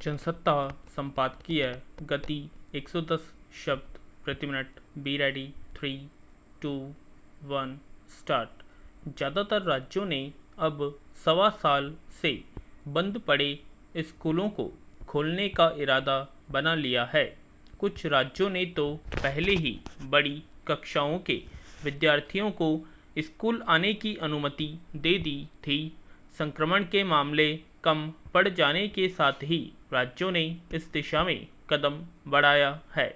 जनसत्ता संपादकीय गति 110 शब्द प्रति मिनट। Be ready. 3, 2, 1 स्टार्ट। ज़्यादातर राज्यों ने अब सवा साल से बंद पड़े स्कूलों को खोलने का इरादा बना लिया है। कुछ राज्यों ने तो पहले ही बड़ी कक्षाओं के विद्यार्थियों को स्कूल आने की अनुमति दे दी थी। संक्रमण के मामले कम पड़ जाने के साथ ही राज्यों ने इस दिशा में कदम बढ़ाया है।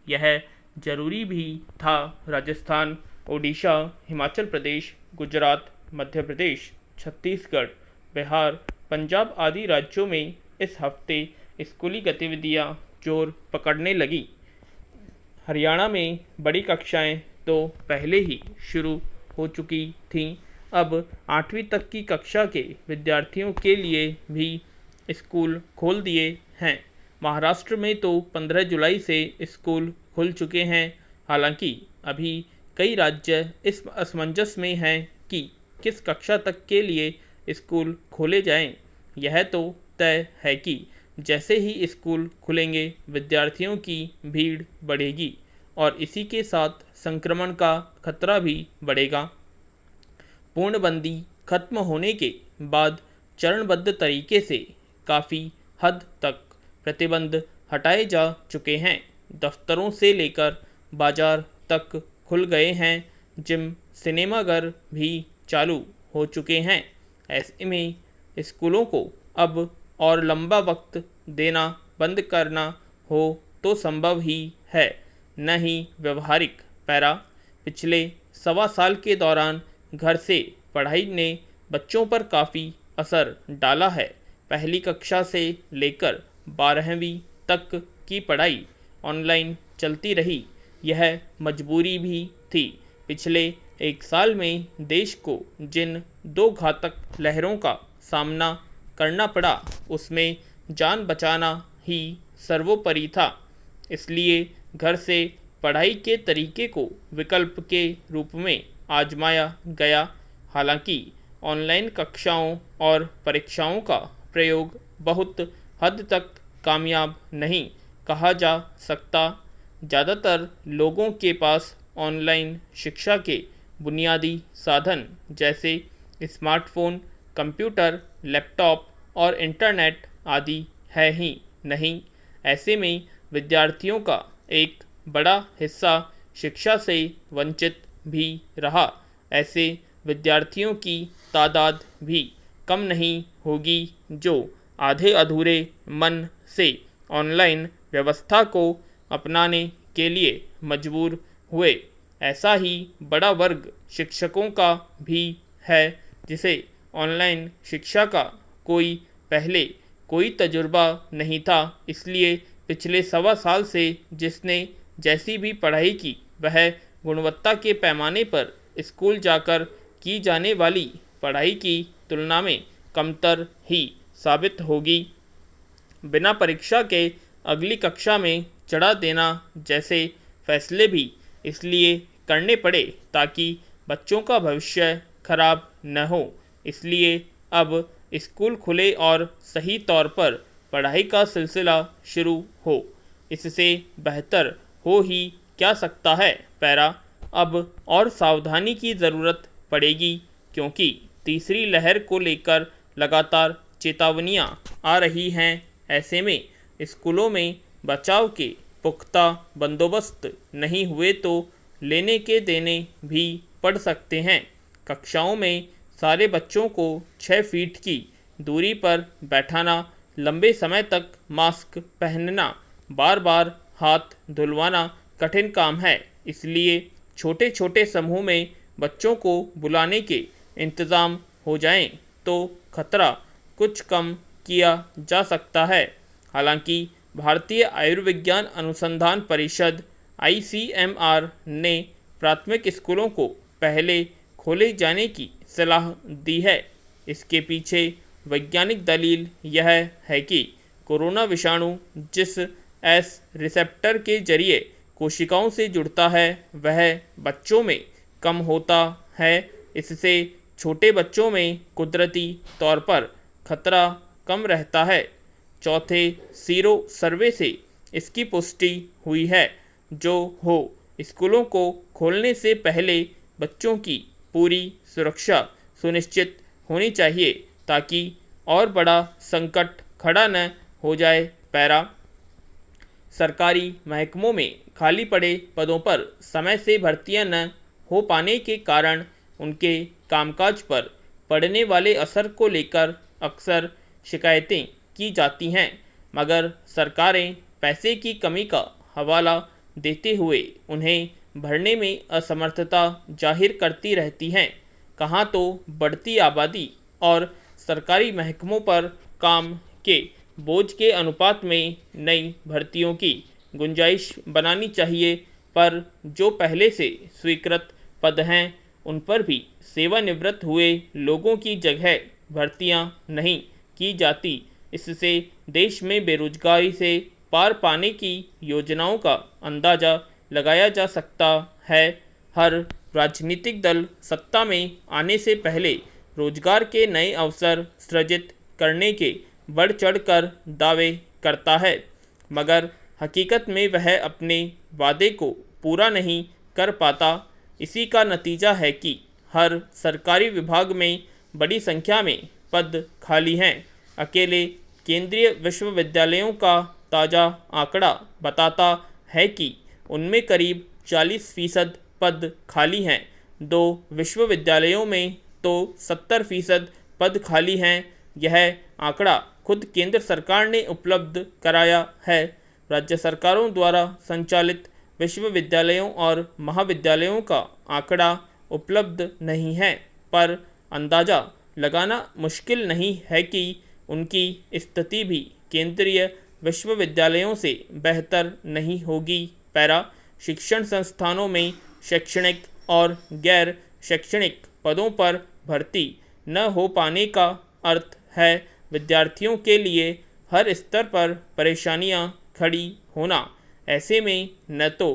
यह जरूरी भी था। राजस्थान, ओडिशा, हिमाचल प्रदेश, गुजरात, मध्य प्रदेश, छत्तीसगढ़, बिहार, पंजाब आदि राज्यों में इस हफ्ते स्कूली गतिविधियां जोर पकड़ने लगी। हरियाणा में बड़ी कक्षाएं तो पहले ही शुरू हो चुकी थीं। अब 8वीं तक की कक्षा के विद्यार्थियों के लिए भी स्कूल खोल दिए हैं। महाराष्ट्र में तो 15 जुलाई से स्कूल खुल चुके हैं। हालांकि अभी कई राज्य इस असमंजस में हैं कि किस कक्षा तक के लिए स्कूल खोले जाएं। यह तो तय है कि जैसे ही स्कूल खुलेंगे विद्यार्थियों की भीड़ बढ़ेगी और इसी के साथ संक्रमण का खतरा भी बढ़ेगा। पूर्णबंदी खत्म होने के बाद चरणबद्ध तरीके से काफ़ी हद तक प्रतिबंध हटाए जा चुके हैं। दफ्तरों से लेकर बाजार तक खुल गए हैं। जिम, सिनेमाघर भी चालू हो चुके हैं। ऐसे में स्कूलों को अब और लंबा वक्त देना बंद करना हो तो संभव ही है, न ही व्यवहारिक। पैरा। पिछले सवा साल के दौरान घर से पढ़ाई ने बच्चों पर काफ़ी असर डाला है। पहली कक्षा से लेकर 12वीं तक की पढ़ाई ऑनलाइन चलती रही। यह मजबूरी भी थी। पिछले एक साल में देश को जिन 2 घातक लहरों का सामना करना पड़ा उसमें जान बचाना ही सर्वोपरि था। इसलिए घर से पढ़ाई के तरीके को विकल्प के रूप में आजमाया गया। हालांकि ऑनलाइन कक्षाओं और परीक्षाओं का प्रयोग बहुत हद तक कामयाब नहीं कहा जा सकता। ज़्यादातर लोगों के पास ऑनलाइन शिक्षा के बुनियादी साधन जैसे स्मार्टफोन, कंप्यूटर, लैपटॉप और इंटरनेट आदि है ही नहीं। ऐसे में विद्यार्थियों का एक बड़ा हिस्सा शिक्षा से वंचित भी रहा। ऐसे विद्यार्थियों की तादाद भी कम नहीं होगी जो आधे अधूरे मन से ऑनलाइन व्यवस्था को अपनाने के लिए मजबूर हुए। ऐसा ही बड़ा वर्ग शिक्षकों का भी है जिसे ऑनलाइन शिक्षा का पहले कोई तजुर्बा नहीं था। इसलिए पिछले सवा साल से जिसने जैसी भी पढ़ाई की वह गुणवत्ता के पैमाने पर स्कूल जाकर की जाने वाली पढ़ाई की तुलना में कमतर ही साबित होगी। बिना परीक्षा के अगली कक्षा में चढ़ा देना जैसे फैसले भी इसलिए करने पड़े ताकि बच्चों का भविष्य खराब न हो। इसलिए अब स्कूल खुले और सही तौर पर पढ़ाई का सिलसिला शुरू हो। इससे बेहतर हो ही क्या सकता है। पैरा। अब और सावधानी की ज़रूरत पड़ेगी क्योंकि तीसरी लहर को लेकर लगातार चेतावनियां आ रही हैं। ऐसे में स्कूलों में बचाव के पुख्ता बंदोबस्त नहीं हुए तो लेने के देने भी पड़ सकते हैं। कक्षाओं में सारे बच्चों को 6 फीट की दूरी पर बैठाना, लंबे समय तक मास्क पहनना, बार बार हाथ धुलवाना कठिन काम है। इसलिए छोटे छोटे समूह में बच्चों को बुलाने के इंतज़ाम हो जाएं तो खतरा कुछ कम किया जा सकता है। हालांकि भारतीय आयुर्विज्ञान अनुसंधान परिषद ICMR ने प्राथमिक स्कूलों को पहले खोले जाने की सलाह दी है। इसके पीछे वैज्ञानिक दलील यह है कि कोरोना विषाणु जिस एस रिसेप्टर के जरिए कोशिकाओं से जुड़ता है वह बच्चों में कम होता है। इससे छोटे बच्चों में कुदरती तौर पर खतरा कम रहता है। चौथे सीरो सर्वे से इसकी पुष्टि हुई है। जो हो, स्कूलों को खोलने से पहले बच्चों की पूरी सुरक्षा सुनिश्चित होनी चाहिए ताकि और बड़ा संकट खड़ा न हो जाए। पैरा, सरकारी महकमों में खाली पड़े पदों पर समय से भर्तियां न हो पाने के कारण उनके कामकाज पर पड़ने वाले असर को लेकर अक्सर शिकायतें की जाती हैं, मगर सरकारें पैसे की कमी का हवाला देते हुए उन्हें भरने में असमर्थता जाहिर करती रहती हैं। कहाँ तो बढ़ती आबादी और सरकारी महकमों पर काम के बोझ के अनुपात में नई भर्तियों की गुंजाइश बनानी चाहिए, पर जो पहले से स्वीकृत पद हैं उन पर भी सेवानिवृत्त हुए लोगों की जगह भर्तियां नहीं की जाती। इससे देश में बेरोजगारी से पार पाने की योजनाओं का अंदाज़ा लगाया जा सकता है। हर राजनीतिक दल सत्ता में आने से पहले रोजगार के नए अवसर सृजित करने के बढ़ चढ़कर दावे करता है, मगर हकीकत में वह अपने वादे को पूरा नहीं कर पाता। इसी का नतीजा है कि हर सरकारी विभाग में बड़ी संख्या में पद खाली हैं। अकेले केंद्रीय विश्वविद्यालयों का ताज़ा आंकड़ा बताता है कि उनमें करीब 40% पद खाली हैं। 2 विश्वविद्यालयों में तो 70% पद खाली हैं। यह आंकड़ा खुद केंद्र सरकार ने उपलब्ध कराया है। राज्य सरकारों द्वारा संचालित विश्वविद्यालयों और महाविद्यालयों का आंकड़ा उपलब्ध नहीं है, पर अंदाज़ा लगाना मुश्किल नहीं है कि उनकी स्थिति भी केंद्रीय विश्वविद्यालयों से बेहतर नहीं होगी। पैरा, शिक्षण संस्थानों में शैक्षणिक और गैर शैक्षणिक पदों पर भर्ती न हो पाने का अर्थ है विद्यार्थियों के लिए हर स्तर पर परेशानियां खड़ी होना। ऐसे में न तो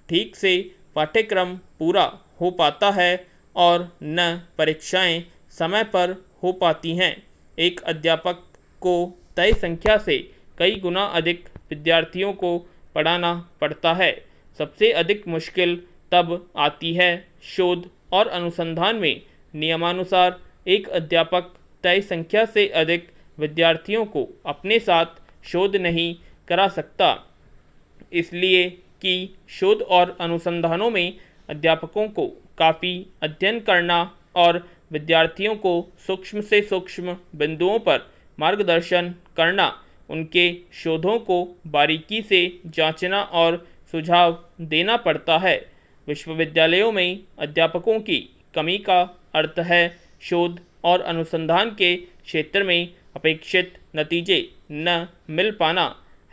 ठीक से पाठ्यक्रम पूरा हो पाता है और न परीक्षाएं समय पर हो पाती हैं। एक अध्यापक को तय संख्या से कई गुना अधिक विद्यार्थियों को पढ़ाना पड़ता है। सबसे अधिक मुश्किल तब आती है शोध और अनुसंधान में। नियमानुसार एक अध्यापक तय संख्या से अधिक विद्यार्थियों को अपने साथ शोध नहीं करा सकता, इसलिए कि शोध और अनुसंधानों में अध्यापकों को काफ़ी अध्ययन करना और विद्यार्थियों को सूक्ष्म से सूक्ष्म बिंदुओं पर मार्गदर्शन करना, उनके शोधों को बारीकी से जांचना और सुझाव देना पड़ता है। विश्वविद्यालयों में अध्यापकों की कमी का अर्थ है शोध और अनुसंधान के क्षेत्र में अपेक्षित नतीजे न मिल पाना।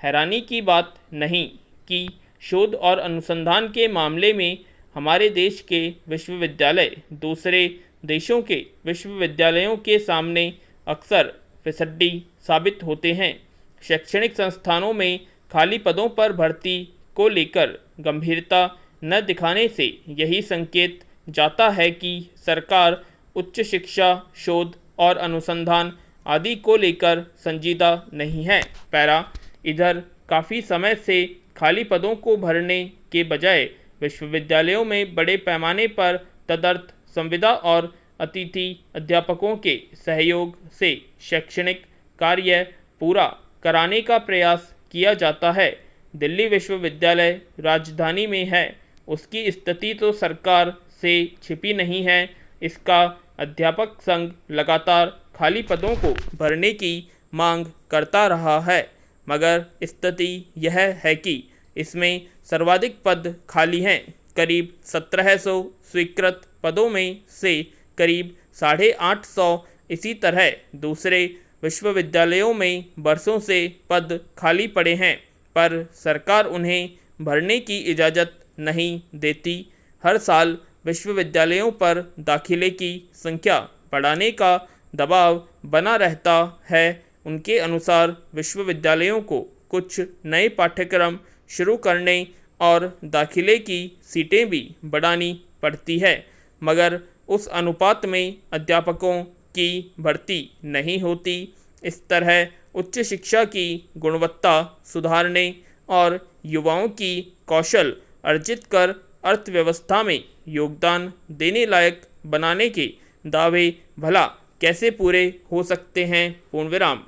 हैरानी की बात नहीं कि शोध और अनुसंधान के मामले में हमारे देश के विश्वविद्यालय दूसरे देशों के विश्वविद्यालयों के सामने अक्सर फिसड्डी साबित होते हैं। शैक्षणिक संस्थानों में खाली पदों पर भर्ती को लेकर गंभीरता न दिखाने से यही संकेत जाता है कि सरकार उच्च शिक्षा, शोध और अनुसंधान आदि को लेकर संजीदा नहीं है। पैरा, इधर काफ़ी समय से खाली पदों को भरने के बजाय विश्वविद्यालयों में बड़े पैमाने पर तदर्थ संविदा और अतिथि अध्यापकों के सहयोग से शैक्षणिक कार्य पूरा कराने का प्रयास किया जाता है। दिल्ली विश्वविद्यालय राजधानी में है, उसकी स्थिति तो सरकार से छिपी नहीं है। इसका अध्यापक संघ लगातार खाली पदों को भरने की मांग करता रहा है, मगर स्थिति यह है कि इसमें सर्वाधिक पद खाली हैं। करीब 1700 स्वीकृत पदों में से करीब 850 इसी तरह दूसरे विश्वविद्यालयों में बरसों से पद खाली पड़े हैं, पर सरकार उन्हें भरने की इजाज़त नहीं देती। हर साल विश्वविद्यालयों पर दाखिले की संख्या बढ़ाने का दबाव बना रहता है। उनके अनुसार विश्वविद्यालयों को कुछ नए पाठ्यक्रम शुरू करने और दाखिले की सीटें भी बढ़ानी पड़ती है, मगर उस अनुपात में अध्यापकों की भर्ती नहीं होती। इस तरह उच्च शिक्षा की गुणवत्ता सुधारने और युवाओं की कौशल अर्जित कर अर्थव्यवस्था में योगदान देने लायक बनाने के दावे भला कैसे पूरे हो सकते हैं? पूर्ण विराम।